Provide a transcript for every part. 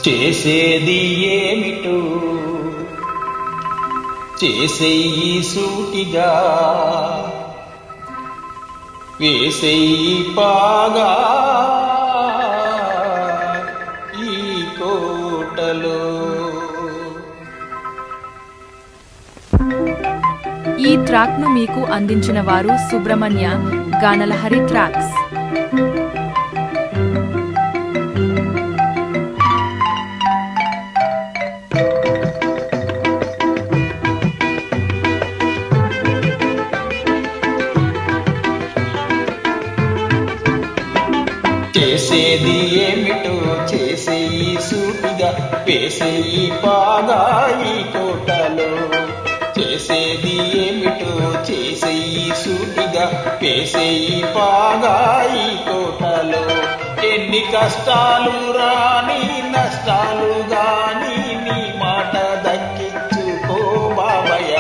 చేసేది ఏమిటో చేసేయి సూటిగా వేసేయి పాగా ఈ కోటలో. ఈ ట్రాక్ ను మీకు అందించిన వారు సుబ్రహ్మణ్య గానలహరి ట్రాక్స్. చేసేది ఏమిటో చేసేయి సూటిగా వేసేయి పాగా ఈ కోటలో. చేసేది ఏమిటో చేసేయి సూటిగా వేసేయి పాగా ఈ కోటలో. ఎన్ని కష్టాలు రాని నష్టాలు గాని నీ మాట దక్కించుకో బాబయ్య.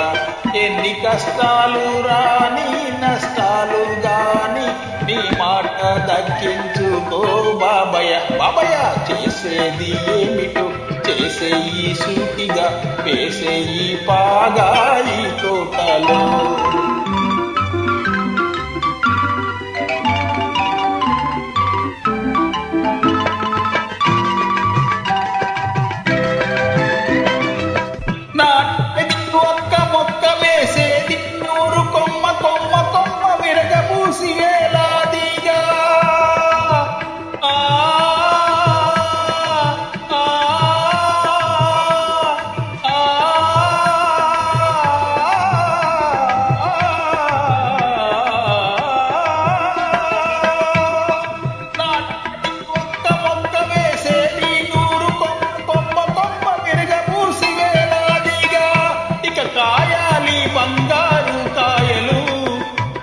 ఎన్ని కష్టాలు రాని నష్టాలు గాని నీ మాట దక్కించుకో బాబయ్య. బాబయ్య చేసేది ఏమిటో చేసేయి సూటిగా వేసేయి పాగా ఈ కోటలో. నాటేది ఒక్క మొక్క వేసేది నూరు కొమ్మ కొమ్మ కొమ్మ విరగబూసి వేలాదిగా. కాయాలి బంగారు కాయలు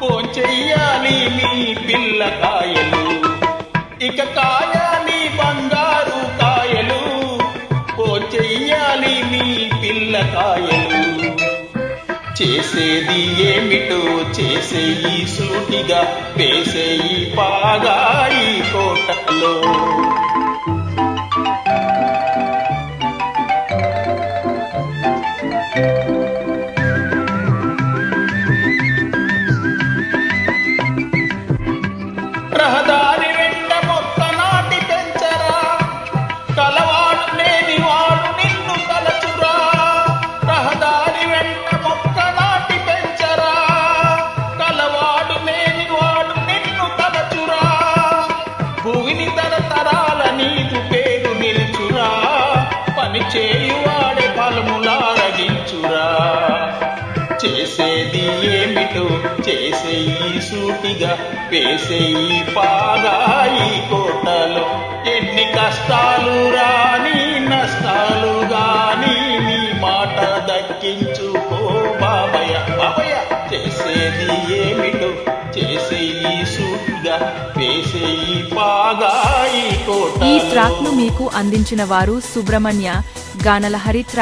పోంచెయ్యాలి మీ పిల్లకాయలు. ఇక కాయాలి బంగారు కాయలు పోంచెయ్యాలి మీ పిల్లకాయలు. చేసేది ఏమిటో చేసేయి సూటిగా వేసేయి పాగా ఈ కోటలో. రహదారి వెంట మొక్క నాటి పెంచరా కలవాడు లేని వాడు నిన్ను తలచురా. రహదారి వెంట మొక్క నాటి పెంచరా కలవాడు లేని వాడు నిన్ను తలచురా. భూమిని తరతరాల నీదు పేరు నిల్చురా. పని చేయువాడే ఫలములారగించురా. చేసేది ఏమిటో చేసేయి సూటిగా వేసేయి పాగా ఈ కోటలో. ఎన్ని కష్టాలు రాని నష్టాలు గాని నీ మాట దక్కించుకో బాబయ్య. బాబయ్య చేసేది ఏమిటో చేసేయి సూటిగా వేసేయి పాగా ఈ కోట. ఈ ట్రాక్ ను మీకు అందించిన వారు సుబ్రహ్మణ్య గానలహరి ట్రాక్స్.